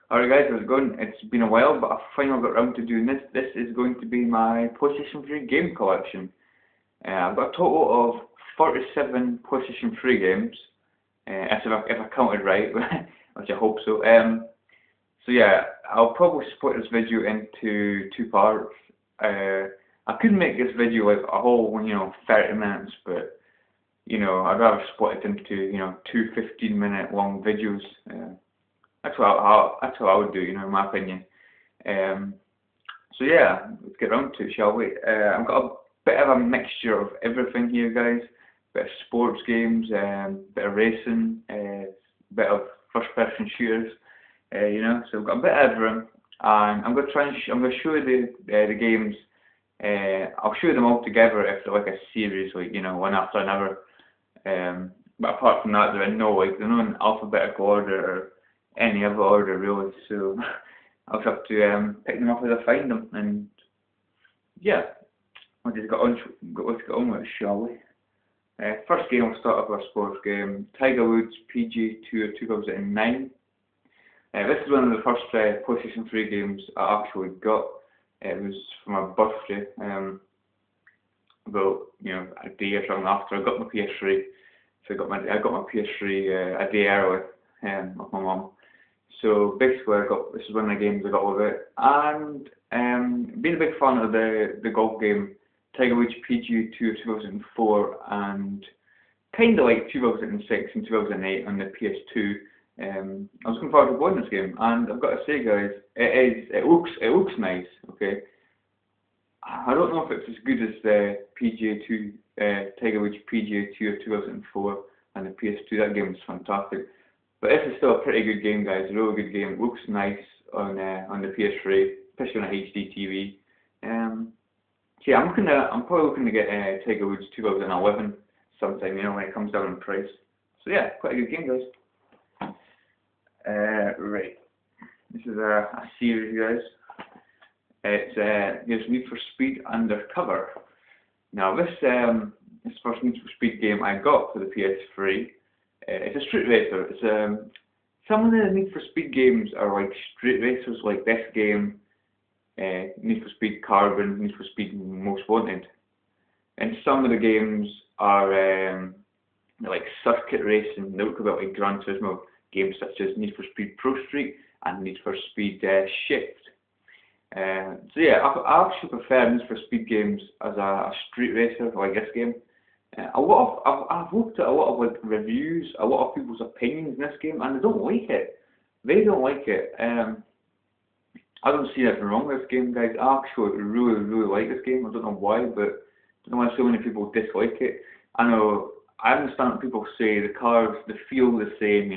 Alright guys, how's it going? It's been a while, but I finally got around to doing this. This is going to be my PlayStation 3 game collection. I've got a total of 47 PlayStation 3 games, if I counted right, which I hope so. So yeah, I'll probably split this video into two parts. I could make this video like a whole, 30 minutes, but I'd rather split it into, two 15-minute long videos. That's what I would do, in my opinion. So yeah, let's get around to it, shall we? I've got a bit of a mixture of everything here, guys. Bit of sports games, bit of racing, bit of first-person shooters. So I've got a bit of everything. And I'm going to show you the games. I'll show you them all together if they're like a series, like one after another. But apart from that, they're not in alphabetical order or any other order really, so I'll just have to pick them up as I find them, and yeah, let's get on with it, shall we? First game, I'll start off with a sports game, Tiger Woods PGA Tour 2009. This is one of the first PlayStation 3 games I actually got. It was for my birthday, about a day or something after I got my PS3. So I got my PS3 a day early with my mum. So basically, this is one of the games I got with it, and being a big fan of the golf game, Tiger Woods PGA Tour 2004, and kind of like 2006 and 2008 on the PS2. I was looking forward to playing this game, and I've got to say, guys, it looks nice. Okay, I don't know if it's as good as the Tiger Woods PGA Tour 2004 and the PS2. That game was fantastic. But this is still a pretty good game, guys. A really good game. It looks nice on the PS3, especially on a HD TV. So yeah, I'm probably looking to get Tiger Woods 2011 sometime, when it comes down in price. So yeah, quite a good game, guys. Right, this is a series, guys. It's Need for Speed Undercover. Now this first Need for Speed game I got for the PS3. It's a street racer. It's some of the Need for Speed games are like street racers, like this game, Need for Speed Carbon, Need for Speed Most Wanted, and some of the games are like circuit racing. They look a bit like Gran Turismo games such as Need for Speed Pro Street and Need for Speed Shift. So yeah, I actually prefer Need for Speed games as a street racer like this game. I've looked at a lot of like reviews, a lot of people's opinions in this game, and they don't like it. They don't like it. I don't see anything wrong with this game, guys. I actually really like this game. I don't know why, but I don't know why so many people dislike it. I understand that people say the cars, they feel the same,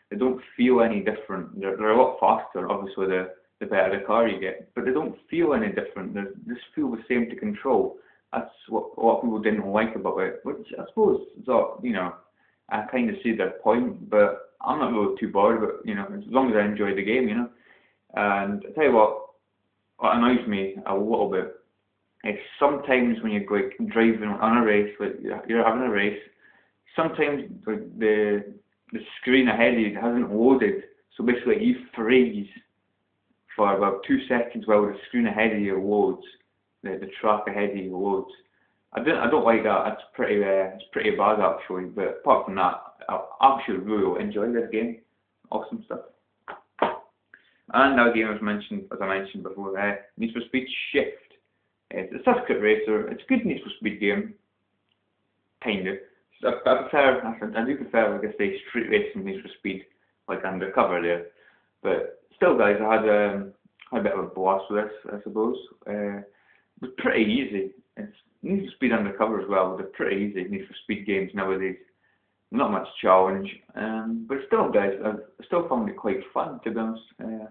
They don't feel any different. They're a lot faster, obviously, the better the car you get, but they don't feel any different. They just feel the same to control. That's what a lot of people didn't like about it, which I suppose is I kind of see their point, but I'm not really too bothered about as long as I enjoy the game, And I tell you what annoys me a little bit is sometimes when you're like driving on a race, like you're having a race, sometimes like the screen ahead of you hasn't loaded, so basically you freeze for about 2 seconds while the screen ahead of you loads. The track ahead of you loads. I don't like that. It's pretty bad actually. But apart from that, I actually really enjoy this game. Awesome stuff. And that game as I mentioned before, Need for Speed Shift. It's a circuit racer. It's a good Need for Speed game. Kinda. I do prefer, like I say, street racing Need for Speed, like Undercover there. But still, guys, I had a bit of a blast with this, I suppose. It was pretty easy. It's Need for Speed Undercover as well. They're pretty easy Need for Speed games nowadays. Not much challenge, but still, guys, I still found it quite fun, to be honest. So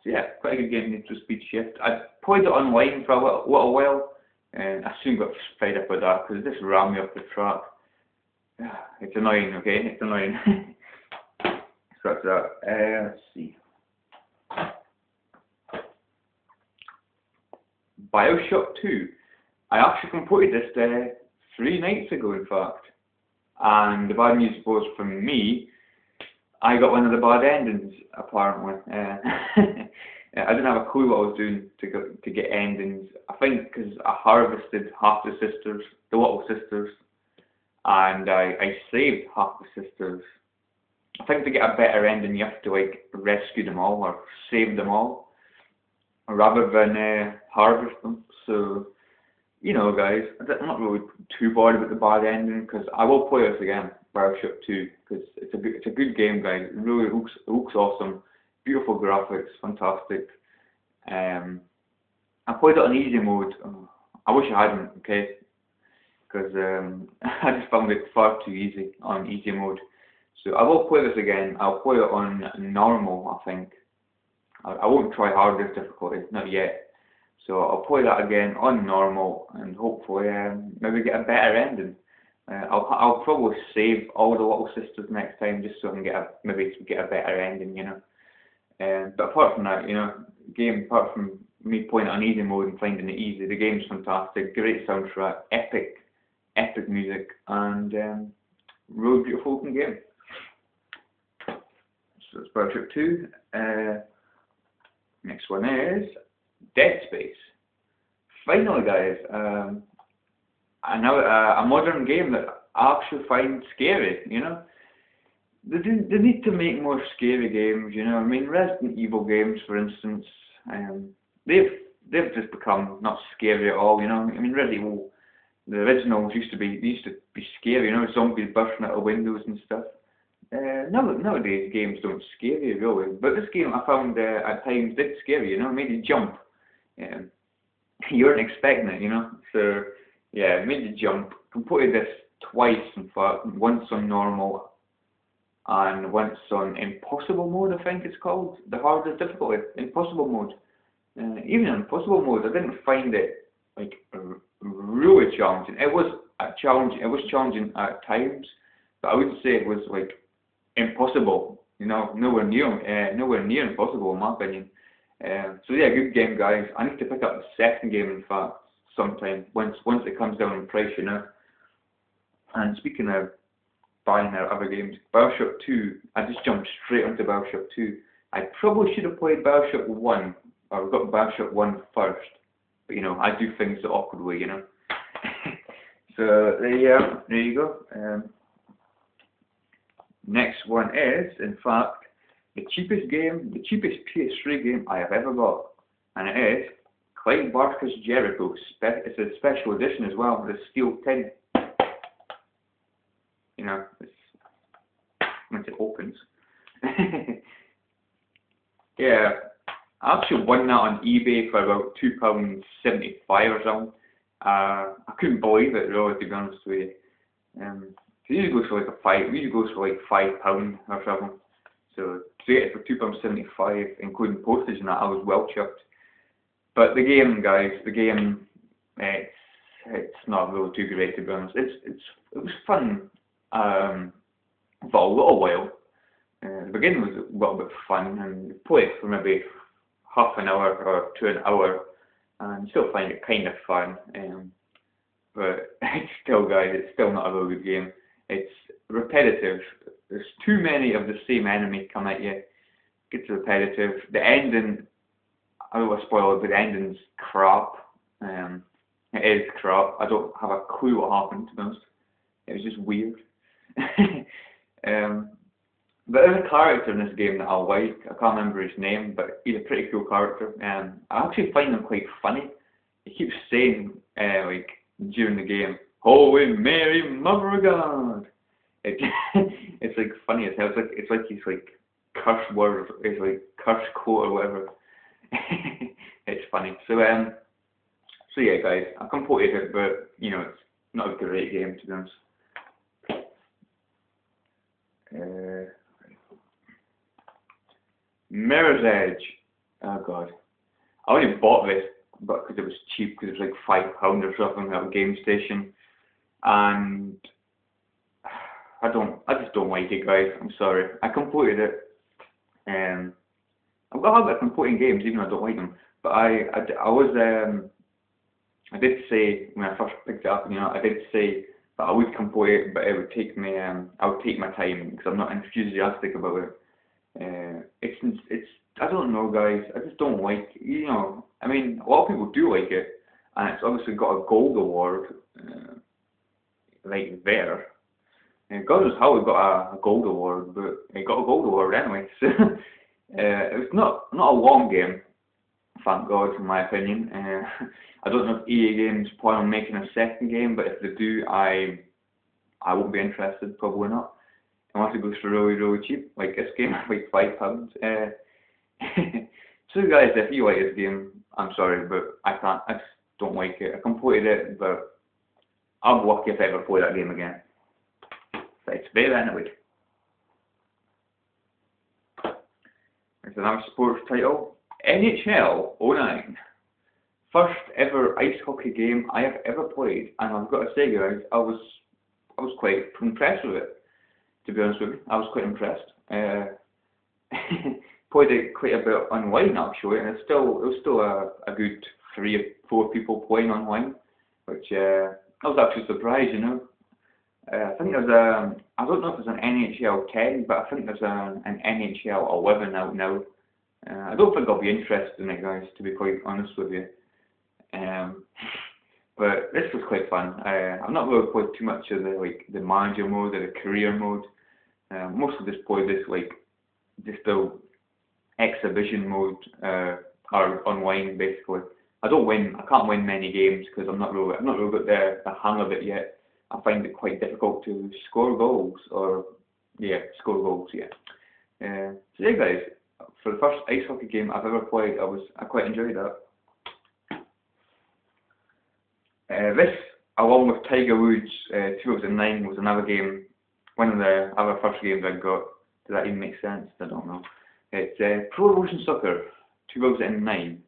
yeah, quite a good game, Need for Speed Shift. I played it online for a little while, and I soon got fed up with that because it just ran me off the track. It's annoying, okay? It's annoying. Scratch that. Let's see. Bioshock 2. I actually completed this 3 nights ago, in fact. And the bad news was for me, I got one of the bad endings, apparently. I didn't have a clue what I was doing to get endings. I think because I harvested half the sisters, the little sisters, and I saved half the sisters. I think to get a better ending, you have to like rescue them all or save them all, rather than harvest them. So, you know, guys, I'm not really too bored about the bad ending because I will play this again, Bioshock 2, because it's a good game, guys. It really looks awesome, beautiful graphics, fantastic. I played it on easy mode. I wish I hadn't, okay, because I just found it far too easy on easy mode. So I will play this again. I'll play it on normal, I think. I won't try hardest difficulty, not yet. So I'll play that again on normal and hopefully maybe get a better ending. I'll probably save all the little sisters next time just so I can maybe get a better ending, you know. But apart from that, you know, game, apart from me playing it on easy mode and finding it easy, the game's fantastic, great soundtrack, epic music, and really beautiful looking game. So it's Bioshock 2. Next one is Dead Space. Finally, guys, a modern game that I actually find scary, you know. They need to make more scary games, you know. I mean, Resident Evil games, for instance, they've just become not scary at all, you know. I mean, Resident Evil, the originals used to be scary, you know, zombies bursting out of windows and stuff. Nowadays games don't scare you really, but this game I found at times did scare you, you know, it made you jump. You weren't expecting it, you know. So yeah, it made you jump. Completed this twice, in fact, once on normal and once on impossible mode, I think it's called, the hardest difficulty, impossible mode. Even in impossible mode, I didn't find it like really challenging. It was challenging at times, but I wouldn't say it was like impossible. You know, nowhere near impossible in my opinion. So yeah, good game, guys. I need to pick up the second game, in fact, sometime once it comes down in price, you know. And speaking of buying other games, Bioshock 2, I just jumped straight onto Bioshock 2. I probably should have played Bioshock 1, or got Bioshock 1 first. But you know, I do things the awkward way, you know. So there you go. Next one is, in fact, the cheapest PS3 game I have ever got, and it is Clive Barker's Jericho. It's a special edition as well, with a steel tin. You know, once it opens. Yeah, I actually won that on eBay for about £2.75 or something. I couldn't believe it, really, to be honest with you. It usually goes for like £5 or something. So to get it for £2.75, including postage and that, I was well chuffed. But the game, guys, it's not really too great, to be honest. It was fun for a little while. The beginning was a little bit fun, and you play it for maybe half an hour or to an hour, and still find it kind of fun. But it's still not a really good game. It's repetitive. There's too many of the same enemy come at you. It gets repetitive. The ending, I don't want to spoil it, but the ending's crap. It is crap. I don't have a clue what happened, to be honest. It was just weird. But there's a character in this game that I like. I can't remember his name, but he's a pretty cool character. I actually find him quite funny. He keeps saying, like, during the game, "Holy Mary, Mother of God!" It's like funny as hell. It's like he's like curse words. It's like curse quote or whatever. It's funny. So yeah, guys, I completed it, but you know, it's not a great game, to be honest. Mirror's Edge. Oh god, I only bought this but because it was cheap, because it was like £5 or something at a game station, and I just don't like it, guys. I'm sorry. I completed it. I've got a habit of completing games even though I don't like them. But I did say when I first picked it up, you know, I did say But I would complete it, but it would take me, I would take my time because I'm not enthusiastic about it. It's, I don't know, guys. I just don't like, you know. I mean, a lot of people do like it, and it's obviously got a gold award, like there. And God knows how it got a gold award, but it got a gold award anyway. So it was not a long game, thank God, in my opinion. I don't know if EA Games plan on making a second game, but if they do, I won't be interested. Probably not, unless it goes for really cheap, like this game, like £5. So guys, if you like this game, I'm sorry, but I can't. I just don't like it. I completed it, but I'll be lucky if I ever play that game again. But it's there anyway. There's another sports title. NHL 09. First ever ice hockey game I have ever played, and I've got to say, guys, I was quite impressed with it. To be honest with you, I was quite impressed. Played it quite a bit online actually, and it was still a good 3 or 4 people playing online, which I was actually surprised, you know. I think there's I don't know if there's an NHL 10, but I think there's an NHL 11 out now. I don't think I'll be interested in it, guys, to be quite honest with you. But this was quite fun. I've not really played too much of the manager mode or the career mode. Mostly just played this just the exhibition mode or online basically. I can't win many games because I've not really got the hang of it yet. I find it quite difficult to score goals So yeah, guys, for the first ice hockey game I've ever played, I quite enjoyed that. This, along with Tiger Woods 2009, was another game, one of the other first games I got. Does that even make sense? I don't know. It's Pro Evolution Soccer 2009.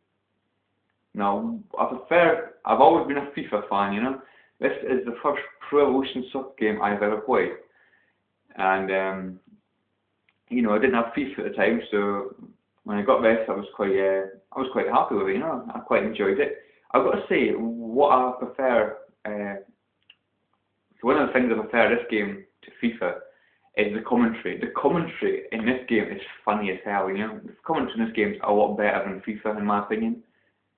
Now, I've always been a FIFA fan, you know. This is the first Pro Evolution Soccer game I've ever played. And, you know, I didn't have FIFA at the time, so when I got this, I was quite happy with it, you know. I quite enjoyed it. I've got to say, what I prefer, one of the things I prefer this game to FIFA is the commentary. The commentary in this game is funny as hell, you know. The commentary in this game is a lot better than FIFA, in my opinion.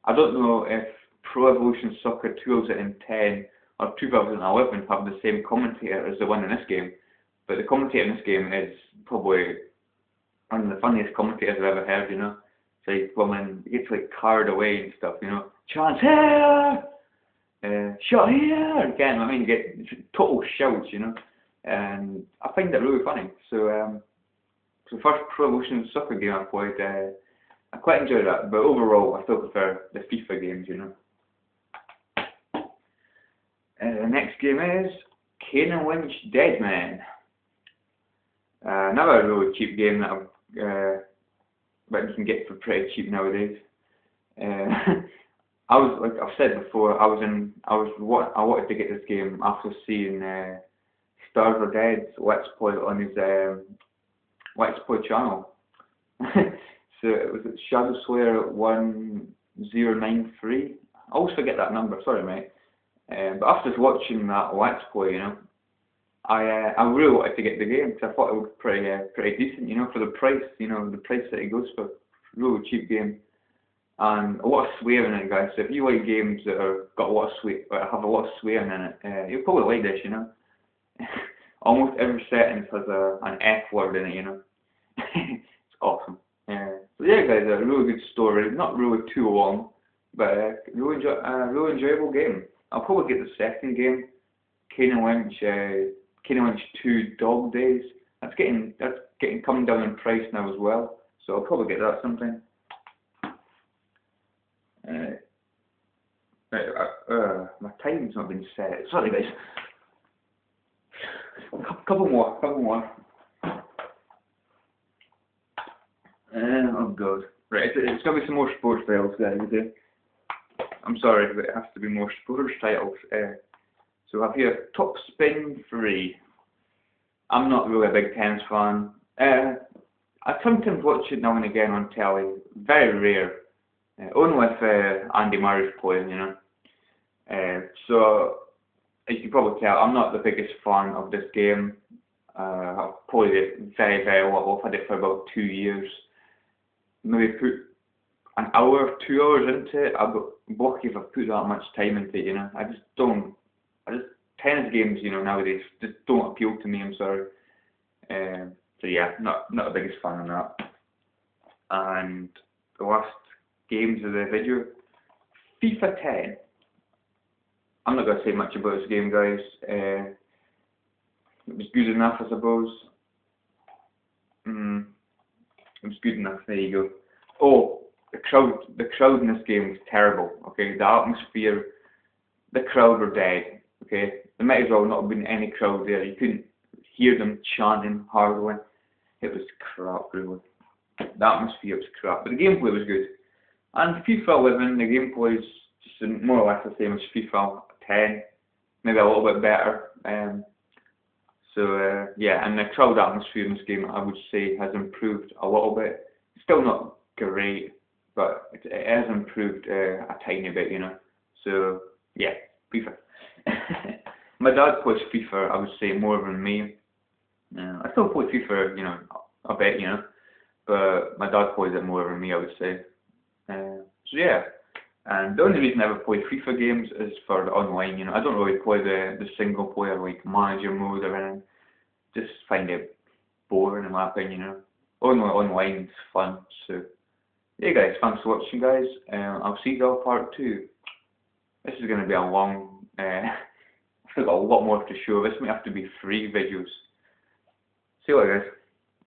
I don't know if Pro Evolution Soccer 2010 or 2011 have the same commentator as the one in this game, but the commentator in this game is probably one of the funniest commentators I've ever heard, you know. So he gets carried away and stuff, you know. Chance here! Shot here! Again, I mean, you get total shouts, you know. And I find it really funny. So, the first Pro Evolution Soccer game I played, I quite enjoyed that. But overall, I still prefer the FIFA games, you know. The next game is Kane and Wench Deadman. Another really cheap game that you can get for pretty cheap nowadays. I was, like I've said before, I wanted to get this game after seeing Stars Are Dead's Let's Play on his Let's Play channel. So it was Shadow Slayer 1093. I always forget that number, sorry mate. But after watching that Let's Play, you know, I really wanted to get the game because I thought it was pretty decent, you know, for the price, you know, the price that it goes for. Really cheap game. And a lot of swearing in it, guys. So if you like games that have a lot of swearing in it, you'll probably like this, you know. Almost every sentence has an F word in it, you know. It's awesome. So yeah, guys, a really good story. Not really too long, but really enjoyable game. I'll probably get the second game, Kane and Wench 2 Dog Days. That's getting coming down in price now as well. So I'll probably get that sometime. My time's not been set. Sorry, guys. Couple more. Oh god. Right, it's gonna be some more sports titles, guys. I'm sorry, but it has to be more sports titles. So I have here Top Spin 3. I'm not really a big tennis fan. I sometimes watch it now and again on telly. Very rare. Only if Andy Murray's playing, you know. So as you can probably tell, I'm not the biggest fan of this game. I've played it very, very little. I've had it for about 2 years. Maybe put an hour, 2 hours into it. I'd be lucky if I put that much time into it, you know. I just don't. Tennis games, you know, nowadays just don't appeal to me. I'm sorry. So yeah, not the biggest fan of that. And the last games of the video, FIFA 10. I'm not going to say much about this game, guys. It was good enough, I suppose. It was good enough. There you go. Oh, the crowd in this game was terrible. Okay, the atmosphere, the crowd were dead. Okay, there might as well not have been any crowd there. You couldn't hear them chanting hardly. It was crap, really. The atmosphere was crap, but the gameplay was good. And FIFA 11, the gameplay is just more or less the same as FIFA 10, maybe a little bit better. Yeah, and the crowd atmosphere in this game, I would say, has improved a little bit. It's still not great, but it has improved a tiny bit, you know. So yeah, FIFA. My dad plays FIFA, I would say, more than me. I still play FIFA, you know, a bit, you know, but my dad plays it more than me, I would say. So yeah, and the only reason I ever play FIFA games is for the online, you know. I don't really play the single player, like manager mode or anything. Just find it boring in my opinion, you know. Only online is fun, so yeah guys, thanks for watching guys. I'll see you all part 2. This is going to be a long, I've got a lot more to show. This might have to be 3 videos. See you later guys.